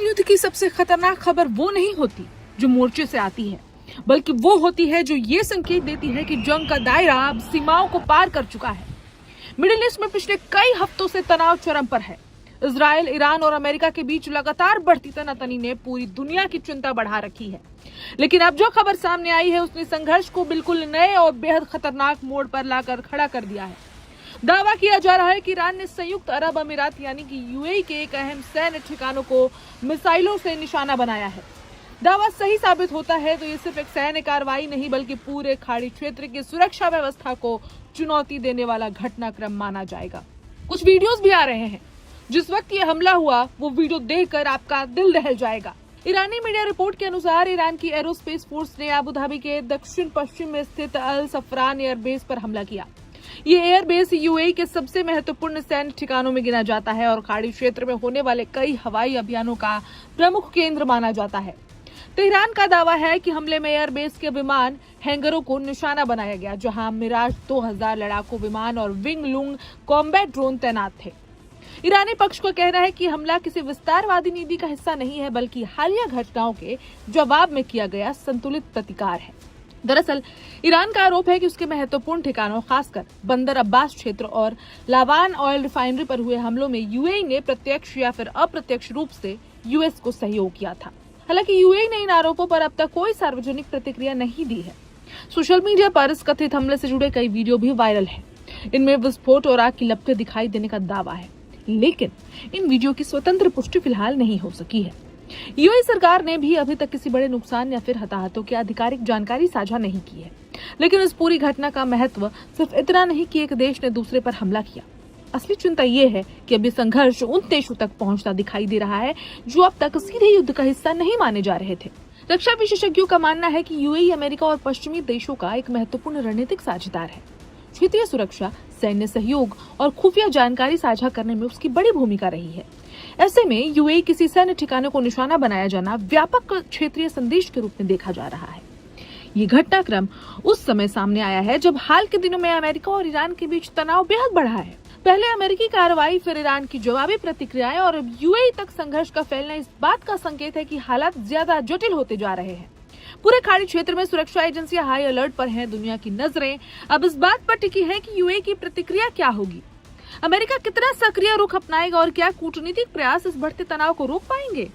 युद्ध की सबसे खतरनाक खबर वो नहीं होती जो मोर्चे से आती है, बल्कि वो होती है जो ये संकेत देती है कि जंग का दायरा अब सीमाओं को पार कर चुका है। मिडिल ईस्ट में पिछले कई हफ्तों से तनाव चरम पर है। इजराइल, ईरान और अमेरिका के बीच लगातार बढ़ती तनातनी ने पूरी दुनिया की चिंता बढ़ा रखी है। लेकिन अब जो खबर सामने आई है उसने संघर्ष को बिल्कुल नए और बेहद खतरनाक मोड़ पर लाकर खड़ा कर दिया है। दावा किया जा रहा है कि ईरान ने संयुक्त अरब अमीरात यानी कि यूएई के एक अहम सैन्य ठिकानों को मिसाइलों से निशाना बनाया है। दावा सही साबित होता है तो ये सिर्फ एक सैन्य कार्रवाई नहीं बल्कि पूरे खाड़ी क्षेत्र की सुरक्षा व्यवस्था को चुनौती देने वाला घटनाक्रम माना जाएगा। कुछ वीडियोस भी आ रहे हैं। जिस वक्त ये हमला हुआ वो वीडियो देखकर आपका दिल दहल जाएगा। ईरानी मीडिया रिपोर्ट के अनुसार ईरान की एरोस्पेस फोर्स ने अबू धाबी के दक्षिण पश्चिम में स्थित अल सफरान एयरबेस पर हमला किया। ये एयरबेस यूएई के सबसे महत्वपूर्ण सैन्य ठिकानों में गिना जाता है और खाड़ी क्षेत्र में होने वाले कई हवाई अभियानों का प्रमुख केंद्र माना जाता है। तेहरान का दावा है कि हमले में एयरबेस के विमान हैंगरों को निशाना बनाया गया, जहां मिराज 2000 लड़ाकू विमान और विंग लूंग कॉम्बैट ड्रोन तैनात थे। ईरानी पक्ष को कहना है कि हमला किसी विस्तारवादी नीति का हिस्सा नहीं है बल्कि हालिया घटनाओं के जवाब में किया गया संतुलित प्रतिकार है। दरअसल ईरान का आरोप है कि उसके महत्वपूर्ण ठिकानों खासकर बंदर अब्बास क्षेत्र और लावान ऑयल रिफाइनरी पर हुए हमलों में यूएई ने प्रत्यक्ष या फिर अप्रत्यक्ष रूप से यूएस को सहयोग किया था। हालांकि यूएई ने इन आरोपों पर अब तक कोई सार्वजनिक प्रतिक्रिया नहीं दी है। सोशल मीडिया पर इस कथित हमले से जुड़े कई वीडियो भी वायरल हैं। इनमें विस्फोट और आग की लपटें दिखाई देने का दावा है, लेकिन इन वीडियो की स्वतंत्र पुष्टि फिलहाल नहीं हो सकी है। यूएई सरकार ने भी अभी तक किसी बड़े नुकसान या फिर हताहतों की आधिकारिक जानकारी साझा नहीं की है। लेकिन इस पूरी घटना का महत्व सिर्फ इतना नहीं कि एक देश ने दूसरे पर हमला किया। असली चिंता ये है कि अभी संघर्ष उन देशों तक पहुंचता दिखाई दे रहा है जो अब तक सीधे युद्ध का हिस्सा नहीं माने जा रहे थे। रक्षा विशेषज्ञों का मानना है कि यूएई अमेरिका और पश्चिमी देशों का एक महत्वपूर्ण रणनीतिक साझेदार है। क्षेत्रीय सुरक्षा, सैन्य सहयोग और खुफिया जानकारी साझा करने में उसकी बड़ी भूमिका रही है। ऐसे में यूएई किसी सैन्य ठिकाने को निशाना बनाया जाना व्यापक क्षेत्रीय संदेश के रूप में देखा जा रहा है। ये घटनाक्रम उस समय सामने आया है जब हाल के दिनों में अमेरिका और ईरान के बीच तनाव बेहद बढ़ा है। पहले अमेरिकी कार्रवाई, फिर ईरान की जवाबी प्रतिक्रियाएं और अब यूएई तक संघर्ष का फैलना इस बात का संकेत है कि हालात ज्यादा जटिल होते जा रहे हैं। पूरे खाड़ी क्षेत्र में सुरक्षा एजेंसियां हाई अलर्ट पर हैं। दुनिया की नजरें अब इस बात पर टिकी है कि यूएई की प्रतिक्रिया क्या होगी। अमेरिका कितना सक्रिय रुख अपनाएगा और क्या कूटनीतिक प्रयास इस बढ़ते तनाव को रोक पाएंगे।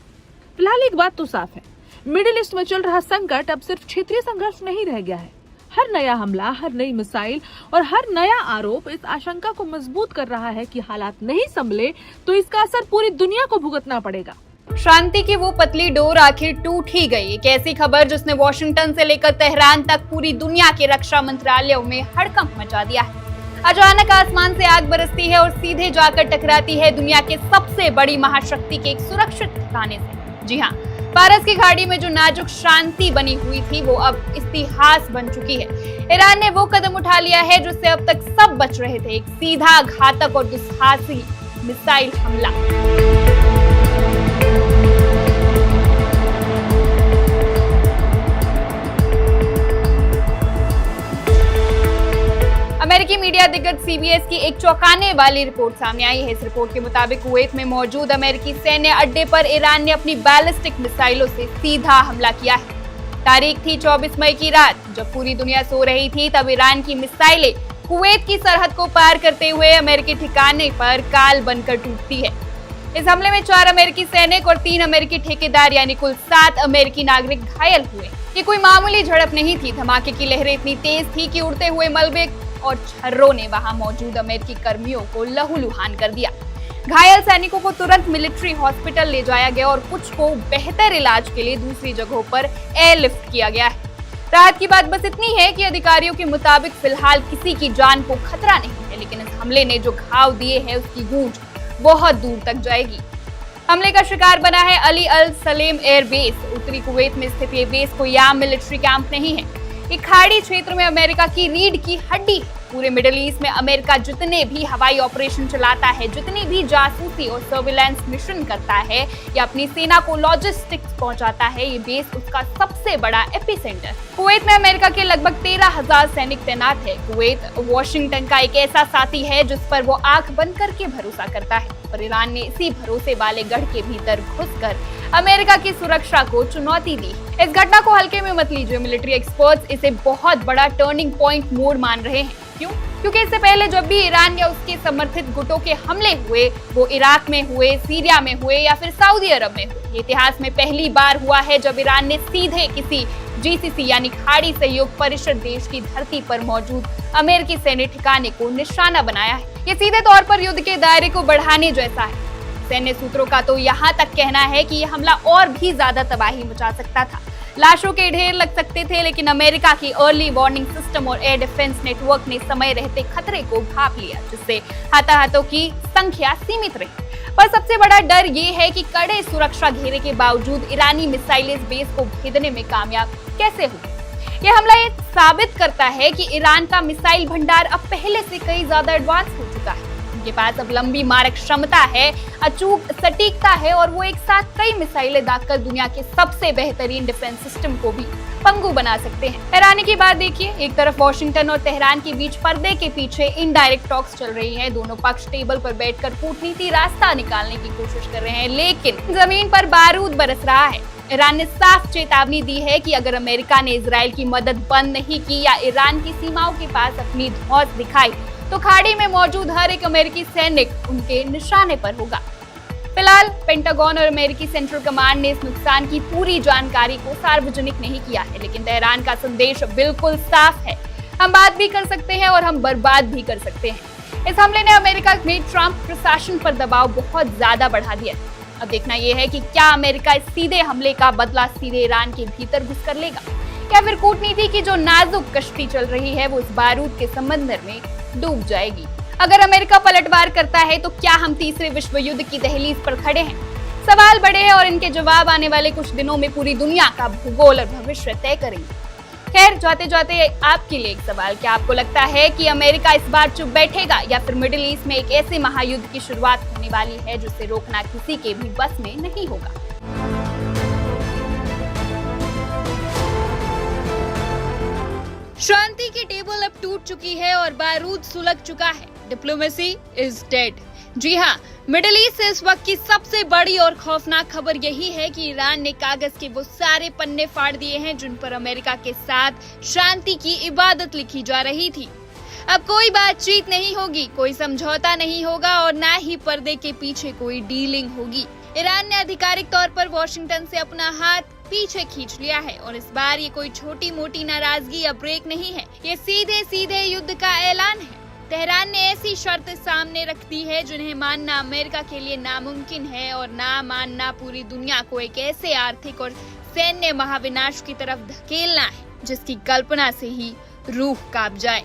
फिलहाल एक बात तो साफ है, मिडिल ईस्ट में चल रहा संकट अब सिर्फ क्षेत्रीय संघर्ष नहीं रह गया है। हर नया हमला, हर नई मिसाइल और हर नया आरोप इस आशंका को मजबूत कर रहा है कि हालात नहीं संभले तो इसका असर पूरी दुनिया को भुगतना पड़ेगा। शांति की वो पतली डोर आखिर टूट ही गई। एक ऐसी खबर जिसने वॉशिंगटन से लेकर तेहरान तक पूरी दुनिया के रक्षा मंत्रालयों में हड़कंप मचा दिया है। अचानक आसमान से आग बरसती है और सीधे जाकर टकराती है दुनिया के सबसे बड़ी महाशक्ति के एक सुरक्षित ठिकाने से। जी हाँ, फारस की खाड़ी में जो नाजुक शांति बनी हुई थी वो अब इतिहास बन चुकी है। ईरान ने वो कदम उठा लिया है जिससे अब तक सब बच रहे थे, एक सीधा, घातक और दुस्साहसी मिसाइल हमला। अमेरिकी मीडिया दिग्गज सीबीएस की एक चौंकाने वाली रिपोर्ट सामने आई है। इस रिपोर्ट के मुताबिक कुवैत में मौजूद अमेरिकी सैन्य अड्डे पर ईरान ने अपनी बैलिस्टिक मिसाइलों से सीधा हमला किया है। तारीख थी 24 मई की रात। जब पूरी दुनिया सो रही थी तब ईरान की मिसाइलें कुवैत की सरहद को पार करते हुए अमेरिकी ठिकाने पर काल बनकर टूटती है। इस हमले में 4 अमेरिकी सैनिक और 3 अमेरिकी ठेकेदार यानी कुल 7 अमेरिकी नागरिक घायल हुए। ये कोई मामूली झड़प नहीं थी। धमाके की लहरें इतनी तेज थी कि उड़ते हुए मलबे और छर्रों ने वहां मौजूद अमेरिकी कर्मियों को लहूलुहान कर दिया। घायल सैनिकों को तुरंत मिलिट्री हॉस्पिटल ले जाया गया और कुछ को बेहतर इलाज के लिए दूसरी जगहों पर एयरलिफ्ट किया गया है। राहत की बात बस इतनी है कि अधिकारियों के मुताबिक फिलहाल किसी की जान को खतरा नहीं है, लेकिन इस हमले ने जो घाव दिए हैं उसकी गूंज बहुत दूर तक जाएगी। हमले का शिकार बना है अली अल सलेम एयरबेस। उत्तरी कुवैत में स्थित ये बेस कोई आम मिलिट्री कैंप नहीं है। ये खाड़ी क्षेत्र में अमेरिका की रीढ़ की हड्डी है। पूरे मिडिल ईस्ट में अमेरिका जितने भी हवाई ऑपरेशन चलाता है, जितनी भी जासूसी और सर्विलांस मिशन करता है या अपनी सेना को लॉजिस्टिक्स पहुंचाता है, ये बेस उसका सबसे बड़ा एपिसेंटर। कुवैत में अमेरिका के लगभग 13,000 सैनिक तैनात है। कुवैत वॉशिंगटन का एक ऐसा साथी है जिस पर वो आंख बंद करके भरोसा करता है, पर ईरान ने इसी भरोसे वाले गढ़ के भीतर घुसकर अमेरिका की सुरक्षा को चुनौती दी। इस घटना को हल्के में मत लीजिए। मिलिट्री एक्सपर्ट्स इसे बहुत बड़ा टर्निंग पॉइंट मोड़ मान रहे हैं। क्यों? क्योंकि इससे पहले जब भी ईरान या उसके समर्थित गुटों के हमले हुए, वो इराक में हुए, सीरिया में हुए या फिर सऊदी अरब में हुए, ये इतिहास में पहली बार हुआ है जब ईरान ने सीधे किसी जीसीसी यानी खाड़ी सहयोग परिषद देश की धरती पर मौजूद अमेरिकी सैन्य ठिकाने को निशाना बनाया है। ये सीधे तौर पर युद्ध के दायरे को बढ़ाने जैसा है। सैन्य सूत्रों का तो यहाँ तक कहना है कि यह हमला और भी ज्यादा तबाही मचा सकता था। लाशों के ढेर लग सकते थे, लेकिन अमेरिका की अर्ली वार्निंग सिस्टम और एयर डिफेंस नेटवर्क ने समय रहते खतरे को भांप लिया, जिससे हताहतों की संख्या सीमित रही। पर सबसे बड़ा डर ये है कि कड़े सुरक्षा घेरे के बावजूद ईरानी मिसाइल इस बेस को भेदने में कामयाब कैसे हुई। यह हमला ये साबित करता है कि ईरान का मिसाइल भंडार अब पहले से कई ज्यादा एडवांस हो चुका है। उनके पास अब लंबी मारक क्षमता है, अचूक सटीकता है और वो एक साथ कई मिसाइलें दागकर दुनिया के सबसे बेहतरीन डिफेंस सिस्टम को भी पंगु बना सकते हैं। हैरानी की बात देखिए, एक तरफ वॉशिंगटन और तेहरान के बीच पर्दे के पीछे इनडायरेक्ट टॉक्स चल रही है। दोनों पक्ष टेबल पर बैठकर कूटनीति रास्ता निकालने की कोशिश कर रहे हैं, लेकिन जमीन पर बारूद बरस रहा है। ईरान ने साफ चेतावनी दी है कि अगर अमेरिका ने इजराइल की मदद बंद नहीं की या ईरान की सीमाओं के पास अपनी धौंस दिखाई, तो खाड़ी में मौजूद हर एक अमेरिकी सैनिक उनके निशाने पर होगा। फिलहाल पेंटागन और अमेरिकी सेंट्रल कमांड ने इस नुकसान की पूरी जानकारी को सार्वजनिक नहीं किया है, लेकिन तेहरान का संदेश बिल्कुल साफ है। हम बात भी कर सकते हैं और हम बर्बाद भी कर सकते हैं। इस हमले ने अमेरिका में ट्रंप प्रशासन पर दबाव बहुत ज्यादा बढ़ा दिया। अब देखना यह है कि क्या अमेरिका इस सीधे हमले का बदला सीधे ईरान के भीतर घुसकर लेगा, या फिर कूटनीति की जो नाजुक कश्ती चल रही है वो इस बारूद के समंदर में डूब जाएगी। अगर अमेरिका पलटवार करता है तो क्या हम तीसरे विश्व युद्ध की दहलीज पर खड़े हैं? सवाल बड़े हैं और इनके जवाब आने वाले कुछ दिनों में पूरी दुनिया का भूगोल और भविष्य तय करेंगे। खैर, जाते जाते आपके लिए एक सवाल, क्या आपको लगता है कि अमेरिका इस बार चुप बैठेगा या फिर मिडिल ईस्ट में एक ऐसे महायुद्ध की शुरुआत होने वाली है जिसे रोकना किसी के भी बस में नहीं होगा? शांति की टेबल अब टूट चुकी है और बारूद सुलग चुका है। Diplomacy is dead. जी हाँ, मिडिल ईस्ट से इस वक्त की सबसे बड़ी और खौफनाक खबर यही है कि ईरान ने कागज के वो सारे पन्ने फाड़ दिए हैं जिन पर अमेरिका के साथ शांति की इबादत लिखी जा रही थी। अब कोई बातचीत नहीं होगी, कोई समझौता नहीं होगा और ना ही पर्दे के पीछे कोई डीलिंग होगी। ईरान ने आधिकारिक तौर पर वॉशिंगटन से अपना हाथ पीछे खींच लिया है और इस बार ये कोई छोटी मोटी नाराजगी या ब्रेक नहीं है, ये सीधे सीधे युद्ध का ऐलान है। तेहरान ने ऐसी शर्त सामने रख दी है जिन्हें मानना अमेरिका के लिए नामुमकिन है और ना मानना पूरी दुनिया को एक ऐसे आर्थिक और सैन्य महाविनाश की तरफ धकेलना है जिसकी कल्पना से ही रूह कांप जाए।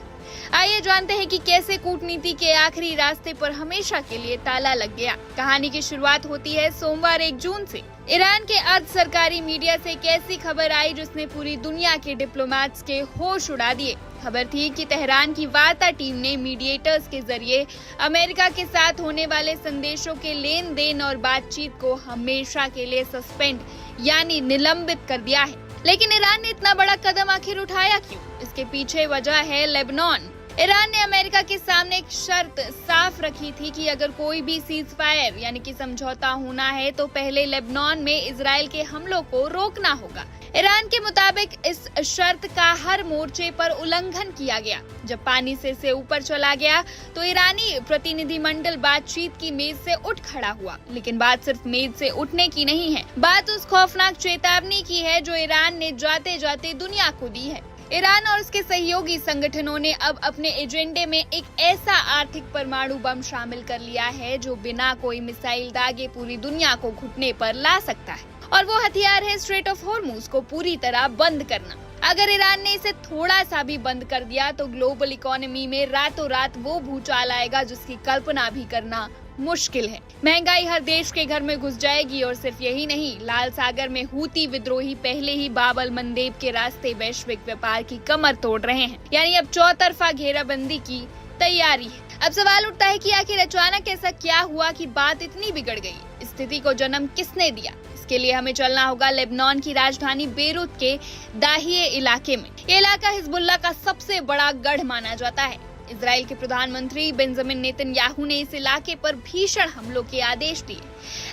आइए जानते हैं कि कैसे कूटनीति के आखिरी रास्ते पर हमेशा के लिए ताला लग गया। कहानी की शुरुआत होती है सोमवार 1 जून से। ईरान के अर्ध सरकारी मीडिया से एक ऐसी खबर आई जिसने पूरी दुनिया के डिप्लोमेट्स के होश उड़ा दिए। खबर थी कि तेहरान की वार्ता टीम ने मीडिएटर्स के जरिए अमेरिका के साथ होने वाले संदेशों के लेन देन और बातचीत को हमेशा के लिए सस्पेंड यानी निलंबित कर दिया है। लेकिन ईरान ने इतना बड़ा कदम आखिर उठाया क्यों? इसके पीछे वजह है लेबनान। ईरान ने अमेरिका के सामने एक शर्त साफ रखी थी कि अगर कोई भी सीज फायर यानी कि समझौता होना है तो पहले लेबनान में इजराइल के हमलों को रोकना होगा। ईरान के मुताबिक इस शर्त का हर मोर्चे पर उल्लंघन किया गया। जब पानी से ऊपर चला गया तो ईरानी प्रतिनिधिमंडल बातचीत की मेज से उठ खड़ा हुआ। लेकिन बात सिर्फ मेज से उठने की नहीं है, बात उस खौफनाक चेतावनी की है जो ईरान ने जाते जाते दुनिया को दी है। ईरान और उसके सहयोगी संगठनों ने अब अपने एजेंडे में एक ऐसा आर्थिक परमाणु बम शामिल कर लिया है जो बिना कोई मिसाइल दागे पूरी दुनिया को घुटने पर ला सकता है, और वो हथियार है स्ट्रेट ऑफ हॉर्मुज को पूरी तरह बंद करना। अगर ईरान ने इसे थोड़ा सा भी बंद कर दिया तो ग्लोबल इकोनॉमी में रातों रात वो भूचाल आएगा जिसकी कल्पना भी करना मुश्किल है। महंगाई हर देश के घर में घुस जाएगी और सिर्फ यही नहीं, लाल सागर में हूती विद्रोही पहले ही बाब अल मंदेब के रास्ते वैश्विक व्यापार की कमर तोड़ रहे हैं। यानी अब चौतरफा घेराबंदी की तैयारी है। अब सवाल उठता है कि आखिर अचानक ऐसा क्या हुआ कि बात इतनी बिगड़ गई? स्थिति को जन्म किसने दिया? इसके लिए हमें चलना होगा लेबनान की राजधानी बेरूत के दाहिए इलाके में। ये इलाका हिजबुल्लाह का सबसे बड़ा गढ़ माना जाता है। इजराइल के प्रधानमंत्री बेंजामिन नेतन्याहू ने इस इलाके पर भीषण हमलों के आदेश दिए,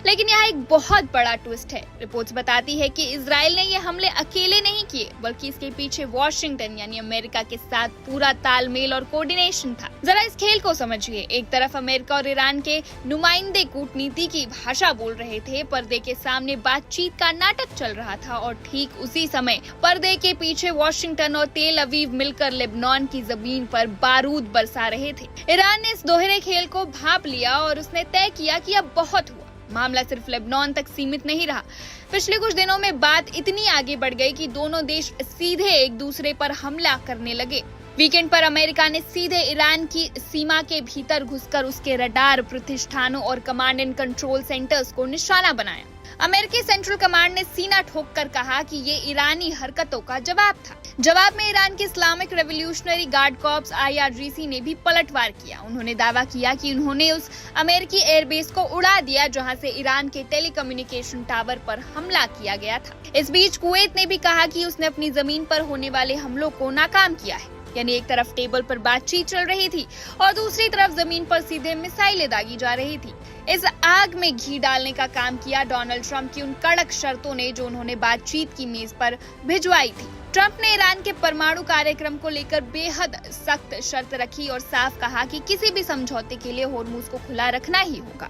लेकिन यहाँ एक बहुत बड़ा ट्विस्ट है। रिपोर्ट्स बताती है कि इजराइल ने ये हमले अकेले नहीं किए, बल्कि इसके पीछे वॉशिंगटन यानी अमेरिका के साथ पूरा तालमेल और कोऑर्डिनेशन था। जरा इस खेल को समझिए। एक तरफ अमेरिका और ईरान के नुमाइंदे कूटनीति की भाषा बोल रहे थे, पर्दे के सामने बातचीत का नाटक चल रहा था, और ठीक उसी समय पर्दे के पीछे वॉशिंगटन और तेल अवीव मिलकर लेबनान की जमीन पर बारूद बरसा रहे थे। ईरान ने इस दोहरे खेल को भांप लिया और उसने तय किया कि अब बहुत हुआ। मामला सिर्फ लेबनान तक सीमित नहीं रहा। पिछले कुछ दिनों में बात इतनी आगे बढ़ गई कि दोनों देश सीधे एक दूसरे पर हमला करने लगे। वीकेंड पर अमेरिका ने सीधे ईरान की सीमा के भीतर घुसकर उसके रडार प्रतिष्ठानों और कमांड एंड कंट्रोल सेंटर्स को निशाना बनाया। अमेरिकी सेंट्रल कमांड ने सीना ठोककर कहा कि ये ईरानी हरकतों का जवाब था। जवाब में ईरान के Islamic revolutionary guard corps IRGC ने भी पलटवार किया। उन्होंने दावा किया कि उन्होंने उस अमेरिकी एयरबेस को उड़ा दिया जहां से ईरान के टेलीकम्युनिकेशन टावर पर हमला किया गया था। इस बीच कुवैत ने भी कहा कि उसने अपनी जमीन पर होने वाले हमलों को नाकाम किया है। यानी एक तरफ टेबल पर बातचीत चल रही थी और दूसरी तरफ जमीन पर सीधे मिसाइलें दागी जा रही थी। इस आग में घी डालने का काम किया डोनाल्ड ट्रंप की उन कड़क शर्तों ने जो उन्होंने बातचीत की मेज पर भिजवाई थी। ट्रंप ने ईरान के परमाणु कार्यक्रम को लेकर बेहद सख्त शर्त रखी और साफ कहा कि किसी भी समझौते के लिए होर्मुज को खुला रखना ही होगा।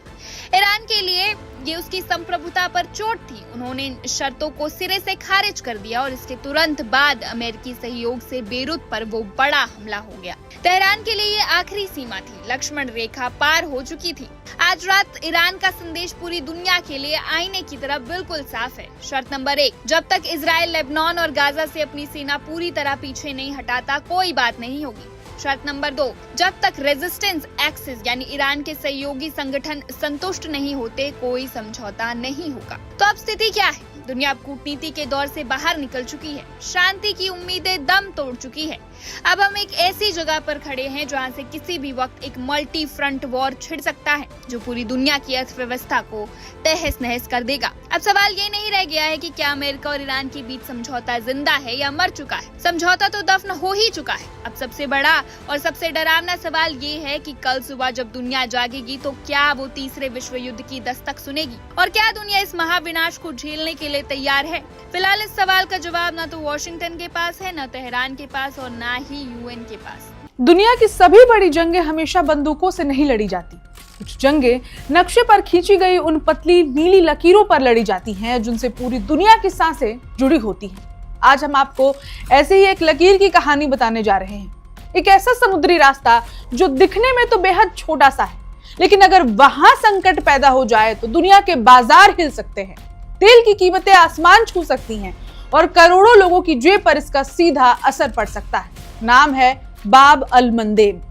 ईरान के लिए ये उसकी संप्रभुता पर चोट थी। उन्होंने इन शर्तों को सिरे से खारिज कर दिया और इसके तुरंत बाद अमेरिकी सहयोग से बेरूत पर वो बड़ा हमला हो गया। तेहरान के लिए ये आखिरी सीमा थी, लक्ष्मण रेखा पार हो चुकी थी। आज रात ईरान का संदेश पूरी दुनिया के लिए आईने की तरह बिल्कुल साफ है। शर्त नंबर 1, जब तक इजराइल लेबनान और गाजा से अपनी सेना पूरी तरह पीछे नहीं हटाता कोई बात नहीं होगी। शर्त नंबर 2, जब तक रेजिस्टेंस एक्सिस यानी ईरान के सहयोगी संगठन संतुष्ट नहीं होते कोई समझौता नहीं होगा। तो अब स्थिति क्या है? दुनिया अब कूटनीति के दौर से बाहर निकल चुकी है। शांति की उम्मीदें दम तोड़ चुकी है। अब हम एक ऐसी जगह पर खड़े हैं जहां से किसी भी वक्त एक मल्टी फ्रंट वॉर छिड़ सकता है जो पूरी दुनिया की अर्थव्यवस्था को तहस नहस कर देगा। अब सवाल ये नहीं रह गया है कि क्या अमेरिका और ईरान के बीच समझौता जिंदा है या मर चुका है। समझौता तो दफन हो ही चुका है। अब सबसे बड़ा और सबसे डरावना सवाल ये है कि कल सुबह जब दुनिया जागेगी तो क्या वो तीसरे विश्व युद्ध की दस्तक सुनेगी और क्या दुनिया इस महाविनाश को झेलने के लिए तैयार है? फिलहाल इस सवाल का जवाब ना तो वॉशिंगटन के पास है, ना तेहरान के पास और ना ही UN के पास। दुनिया की सभी बड़ी जंगें हमेशा बंदूकों से नहीं लड़ी जाती। कुछ जंगें नक्शे पर खींची गई उन पतली नीली लकीरों पर लड़ी जाती हैं जिनसे पूरी दुनिया की सांसें जुड़ी होती हैं। आज हम आपको ऐसे ही एक लकीर की कहानी बताने जा रहे हैं। एक ऐसा समुद्री रास्ता जो दिखने में तो बेहद छोटा सा है, लेकिन अगर वहां संकट पैदा हो जाए तो दुनिया के बाजार हिल सकते हैं, तेल की कीमतें आसमान छू सकती हैं और करोड़ों लोगों की जेब पर इसका सीधा असर पड़ सकता है। नाम है बाब अल मंदेब।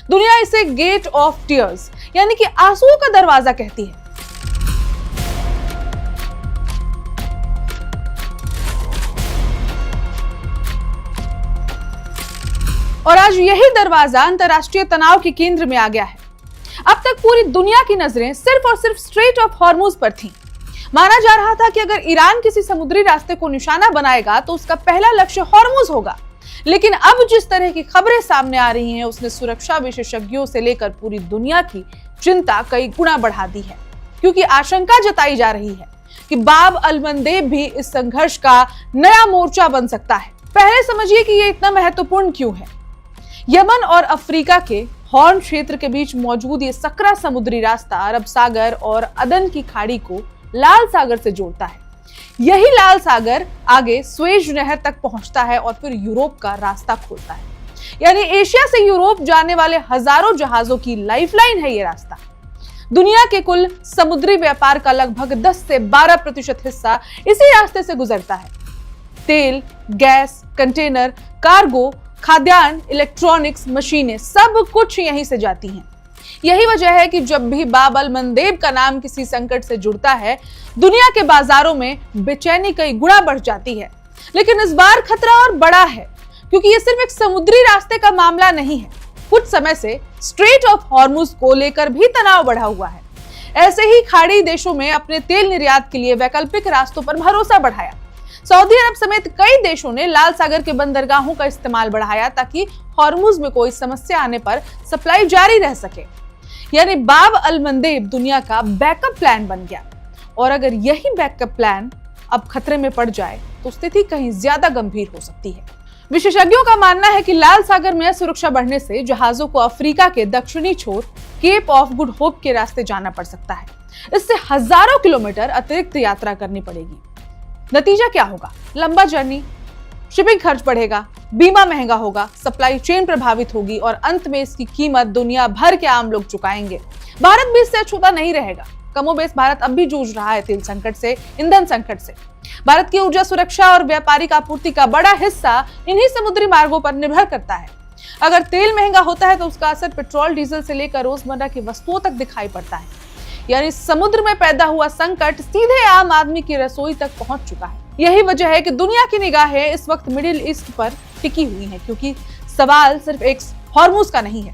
दुनिया इसे गेट ऑफ टीयर्स यानी कि आंसुओं का दरवाजा कहती है। और आज यही दरवाजा अंतरराष्ट्रीय तनाव के केंद्र में आ गया है। अब तक पूरी दुनिया की नजरें सिर्फ और सिर्फ स्ट्रेट ऑफ हॉर्मुज पर थीं। माना जा रहा था कि अगर ईरान किसी समुद्री रास्ते को निशाना बनाएगा तो उसका पहला लक्ष्य हॉर्मुज होगा। लेकिन अब जिस तरह की खबरें सामने आ रही हैं उसने सुरक्षा विशेषज्ञों से लेकर पूरी दुनिया की चिंता कई गुना बढ़ा दी है, क्योंकि आशंका जताई जा रही है कि बाब अल मंदेब भी इस संघर्ष का नया मोर्चा बन सकता है। पहले समझिए कि ये इतना महत्वपूर्ण क्यों है। यमन और अफ्रीका के हॉर्न क्षेत्र के बीच मौजूद ये सकरा समुद्री रास्ता अरब सागर और अदन की खाड़ी को लाल सागर से जोड़ता है। यही लाल सागर आगे स्वेज नहर तक पहुंचता है और फिर यूरोप का रास्ता खोलता है। यानी एशिया से यूरोप जाने वाले हजारों जहाजों की लाइफलाइन है ये रास्ता। दुनिया के कुल समुद्री व्यापार का लगभग 10 से 12% हिस्सा इसी रास्ते से गुजरता है। तेल, गैस, कंटेनर, कार्गो, खाद्यान्न, इलेक्ट्रॉनिक्स, मशीनें सब कुछ यहीं से जाती हैं। यही वजह है कि जब भी बाब अल मंदेब का नाम किसी संकट से जुड़ता है, दुनिया के बाजारों में बेचैनी कई गुना बढ़ जाती है। लेकिन इस बार खतरा और बड़ा है, क्योंकि ये सिर्फ एक समुद्री रास्ते का मामला नहीं है। कुछ समय से स्ट्रेट ऑफ हॉर्मुज को लेकर भी तनाव बढ़ा हुआ है। ऐसे ही खाड़ी देशों में अपने तेल निर्यात के लिए वैकल्पिक रास्तों पर भरोसा बढ़ाया। सऊदी अरब समेत कई देशों ने लाल सागर के बंदरगाहों का इस्तेमाल बढ़ाया ताकि हॉर्मुज में कोई समस्या आने पर सप्लाई जारी रह सके। यानी बाब अल मंदेब दुनिया का बैकअप प्लान बन गया। और अगर यही बैकअप प्लान अब खतरे में पड़ जाए तो स्थिति कहीं ज्यादा गंभीर हो सकती है। विशेषज्ञों का मानना है कि लाल सागर में सुरक्षा बढ़ने से जहाजों को अफ्रीका के दक्षिणी छोर केप ऑफ गुड होप के रास्ते जाना पड़ सकता है। इससे हजारों किलोमीटर अतिरिक्त यात्रा करनी पड़ेगी। नतीजा क्या होगा? लंबा जर्नी, शिपिंग खर्च बढ़ेगा, बीमा महंगा होगा, सप्लाई चेन प्रभावित होगी और अंत में इसकी कीमत दुनिया भर के आम लोग चुकाएंगे। भारत भी इससे अछूता नहीं रहेगा। कमोबेश भारत अब भी जूझ रहा है तेल संकट से, ईंधन संकट से। भारत की ऊर्जा सुरक्षा और व्यापारिक आपूर्ति का बड़ा हिस्सा इन्हीं समुद्री मार्गों पर निर्भर करता है। अगर तेल महंगा होता है तो उसका असर पेट्रोल, डीजल से लेकर रोजमर्रा की वस्तुओं तक दिखाई पड़ता है। यानी समुद्र में पैदा हुआ संकट सीधे आम आदमी की रसोई तक पहुंच चुका है। यही वजह है कि दुनिया की निगाहें इस वक्त मिडिल ईस्ट पर टिकी हुई हैं, क्योंकि सवाल सिर्फ एक हॉर्मुज का नहीं है।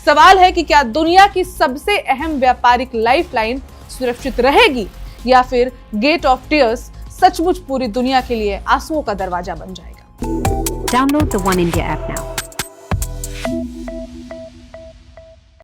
सवाल है कि क्या दुनिया की सबसे अहम व्यापारिक लाइफलाइन सुरक्षित रहेगी या फिर गेट ऑफ टीयर्स सचमुच पूरी दुनिया के लिए आंसुओं का दरवाजा बन जाएगा। Download the One India app now.